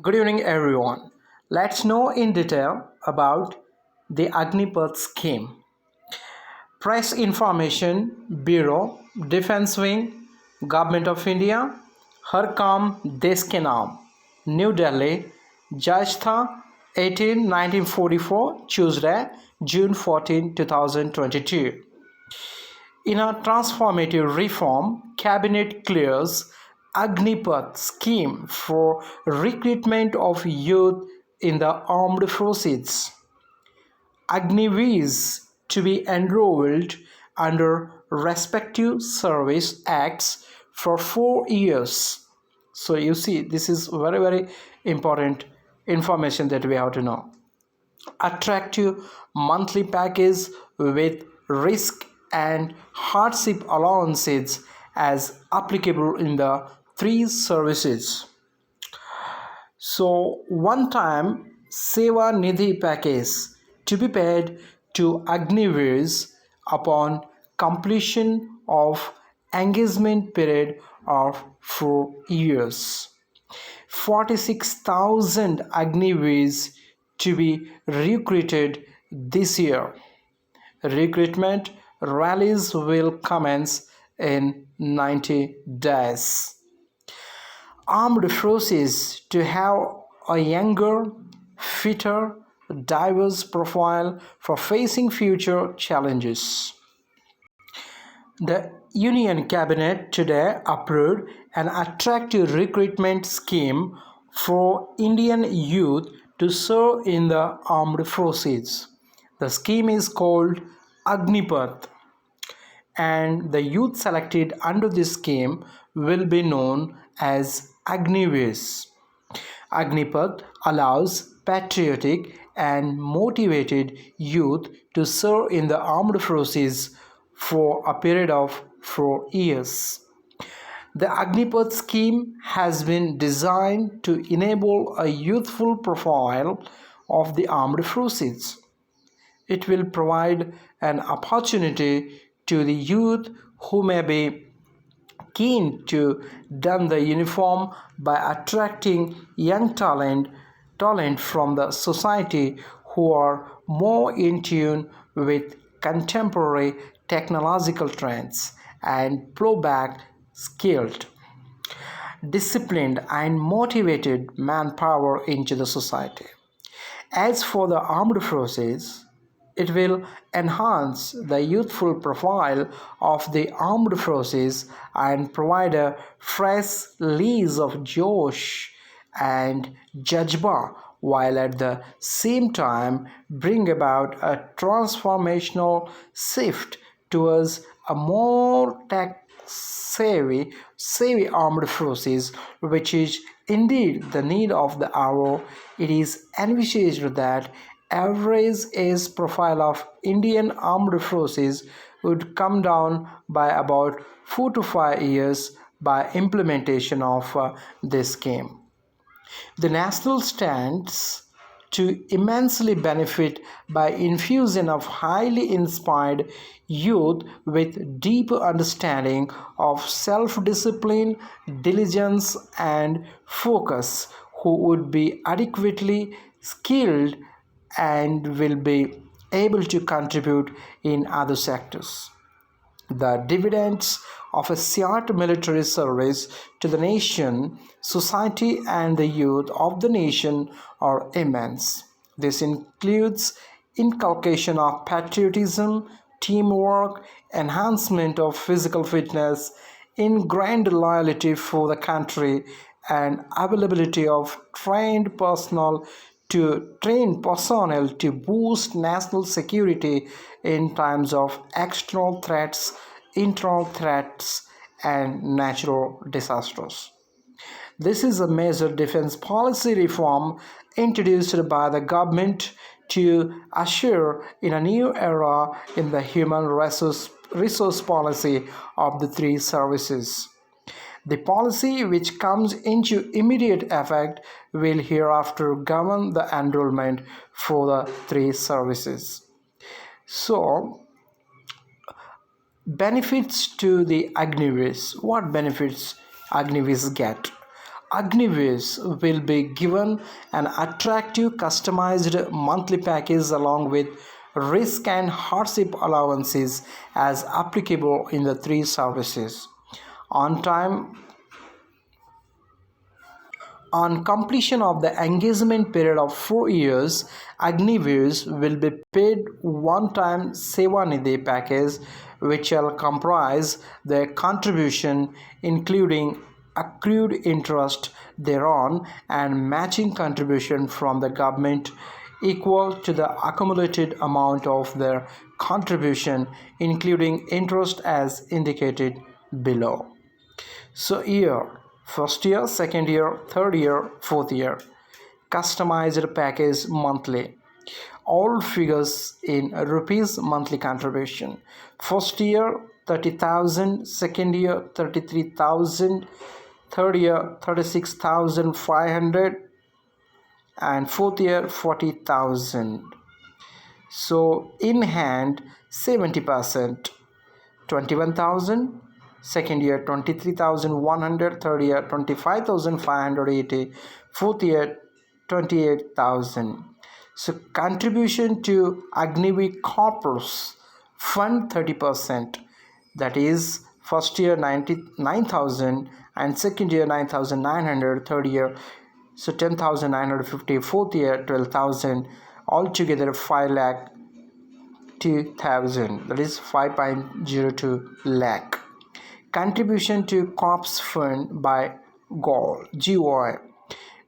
Good evening, everyone. Let's know in detail about the AGNIPATH scheme. Press Information Bureau, Defense Wing, Government of India, Har Kaam Desh Ke Naam, New Delhi, Jajtha, 18 1944, Tuesday, June 14, 2022. In a transformative reform, Cabinet clears Agnipath scheme for recruitment of youth in the armed forces. Agniveers to be enrolled under respective service acts for 4 years. So you see, this is very important information that we have to know. Attractive monthly package with risk and hardship allowances as applicable in the three services. So one time Seva Nidhi package to be paid to Agniveers upon completion of engagement period of 4 years. 46,000 Agniveers to be recruited this year. Recruitment rallies will commence in 90 days. Armed forces to have a younger, fitter, diverse profile for facing future challenges. The Union Cabinet today approved an attractive recruitment scheme for Indian youth to serve in the armed forces. The scheme is called Agnipath, and the youth selected under this scheme will be known as Agniveers. Agnipath allows patriotic and motivated youth to serve in the armed forces for a period of 4 years. The Agnipath scheme has been designed to enable a youthful profile of the armed forces. It will provide an opportunity to the youth who may be keen to don the uniform by attracting young talent from the society who are more in tune with contemporary technological trends and pro-back skilled, disciplined and motivated manpower into the society. As for the armed forces, it will enhance the youthful profile of the armed forces and provide a fresh lease of Josh and Jajba, while at the same time bring about a transformational shift towards a more tech savvy armed forces, which is indeed the need of the hour. It is envisaged that average age profile of Indian armed forces would come down by about 4 to 5 years by implementation of this scheme. The national stands to immensely benefit by infusion of highly inspired youth with deep understanding of self-discipline, diligence and focus, who would be adequately skilled and will be able to contribute in other sectors. The dividends of a short military service to the nation, society, and the youth of the nation are immense. This includes inculcation of patriotism, teamwork, enhancement of physical fitness, ingrained loyalty for the country, and availability of trained personnel to boost national security in times of external threats, internal threats, and natural disasters. This is a major defense policy reform introduced by the government to usher in a new era in the human resource policy of the three services. The policy, which comes into immediate effect, will hereafter govern the enrollment for the three services. So, benefits to the Agniveers. What benefits Agniveers get? Agniveers will be given an attractive customized monthly package along with risk and hardship allowances as applicable in the three services. On time On completion of the engagement period of 4 years, Agniveers will be paid one-time Sevanidhi package which shall comprise their contribution including accrued interest thereon and matching contribution from the government equal to the accumulated amount of their contribution including interest as indicated below. So year, first year, second year, third year, fourth year. Customized package monthly. All figures in rupees monthly contribution. First year 30,000, second year 33,000, third year 36,500 and fourth year 40,000. So in hand 70%, 21,000, second year 23,100, third year 25,580, fourth year 28,000. So contribution to Agniveer Corpus Fund 30%, that is first year 99,000 and second year 9,900, third year so 10,950, fourth year 12,000, altogether 5 lakh 2,000, that is 5.02 lakh. Contribution to Corps Fund by GOI,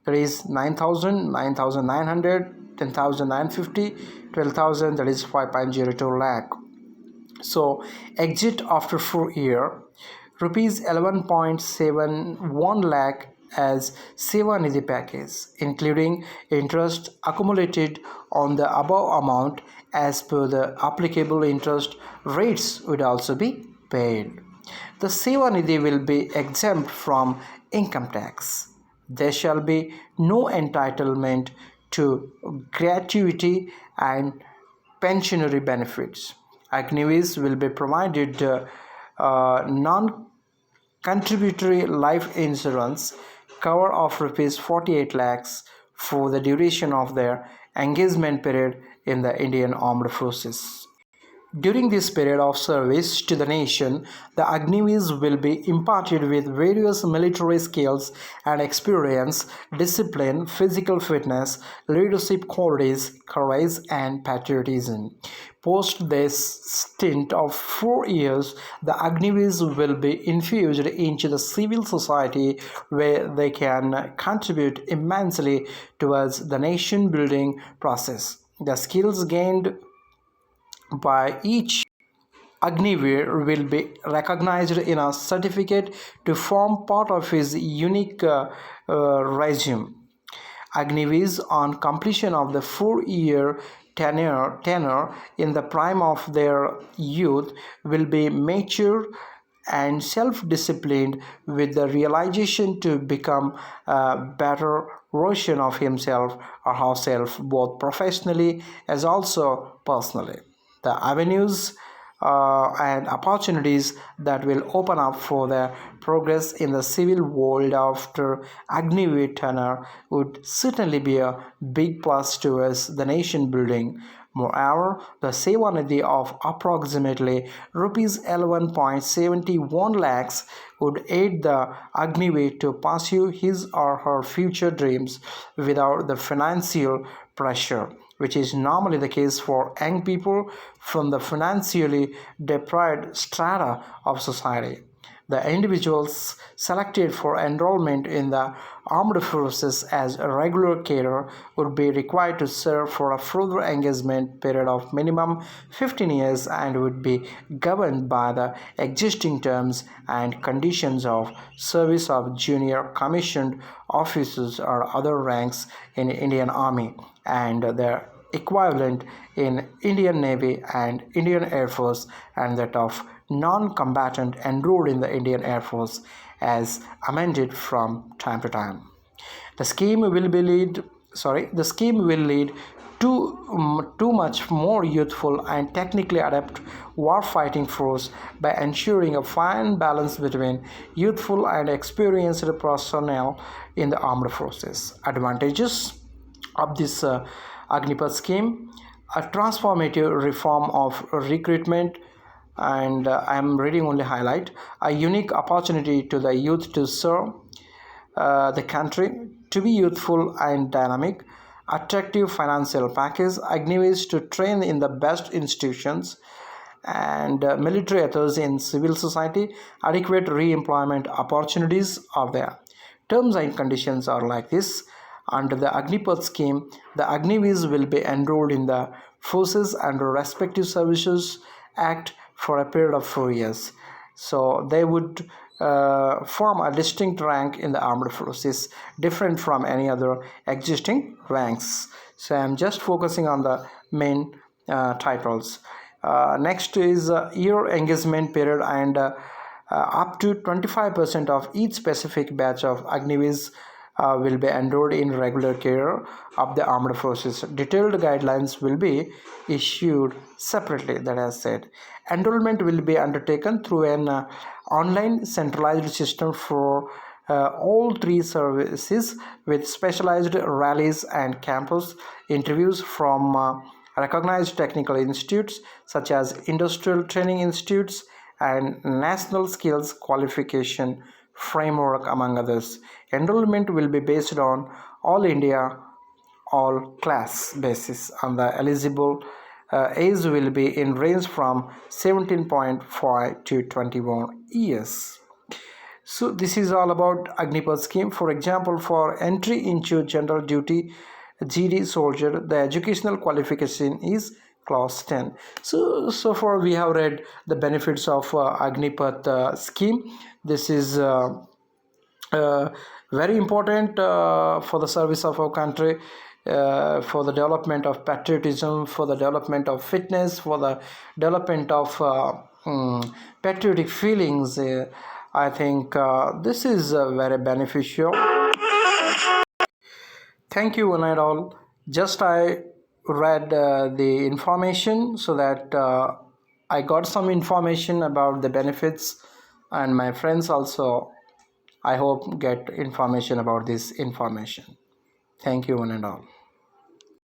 that is 9,000, 9,900, 10,950, 12,000, that is 5.02 lakh. So exit after 4 year, rupees 11.71 lakh as Sevanidhi package, including interest accumulated on the above amount as per the applicable interest rates would also be paid. The Sevanidhi will be exempt from income tax. There shall be no entitlement to gratuity and pensionary benefits. Agniveers will be provided non-contributory life insurance cover of rupees 48 lakhs for the duration of their engagement period in the Indian Armed Forces. During this period of service to the nation, the Agniveers will be imparted with various military skills and experience, discipline, physical fitness, leadership qualities, courage, and patriotism. Post this stint of 4 years, the Agniveers will be infused into the civil society where they can contribute immensely towards the nation building process. The skills gained by each Agniveer will be recognized in a certificate to form part of his unique resume. Agniveers, on completion of the 4-year tenure in the prime of their youth, will be mature and self-disciplined with the realization to become a better version of himself or herself both professionally as also personally. The avenues and opportunities that will open up for their progress in the civil world after Agniveer tenure would certainly be a big plus towards the nation building. Moreover, the Sevanidhi of approximately rupees 11.71 lakhs would aid the Agniveer to pursue his or her future dreams without the financial pressure, which is normally the case for young people from the financially deprived strata of society. The individuals selected for enrollment in the armed forces as a regular cadre would be required to serve for a further engagement period of minimum 15 years and would be governed by the existing terms and conditions of service of junior commissioned officers or other ranks in Indian Army and their equivalent in Indian Navy and Indian Air Force and that of non-combatant enrolled in the Indian Air Force as amended from time to time. The scheme will lead to much more youthful and technically adept war-fighting force by ensuring a fine balance between youthful and experienced personnel in the armed forces. Advantages of this AGNIPATH scheme: a transformative reform of recruitment, and I am reading only highlight, a unique opportunity to the youth to serve the country, to be youthful and dynamic, attractive financial package, agnivees to train in the best institutions, and military ethos in civil society, adequate re-employment opportunities are there. Terms and conditions are like this. Under the AGNIPATH scheme, the agnivees will be enrolled in the forces under respective services act for a period of 4 years. So they would form a distinct rank in the armed forces, different from any other existing ranks. So I'm just focusing on the main titles. Next is year engagement period, and up to 25% of each specific batch of agnivees will be enrolled in regular care of the armed forces. Detailed guidelines will be issued separately, that I said. Enrollment will be undertaken through an online centralized system for all three services, with specialized rallies and campus interviews from recognized technical institutes such as industrial training institutes and national skills qualification framework, among others. Enrollment will be based on all India all class basis, and the eligible age will be in range from 17.5 to 21 years. So this is all about AGNIPATH scheme. For example, for entry into general duty GD soldier, the educational qualification is class 10. So far we have read the benefits of AGNIPATH scheme. This is very important for the service of our country, for the development of patriotism, for the development of fitness, for the development of patriotic feelings. I think this is very beneficial. Thank you, one and all. Just I read the information so that I got some information about the benefits, and my friends also, I hope, get information about this information. Thank you, one and all.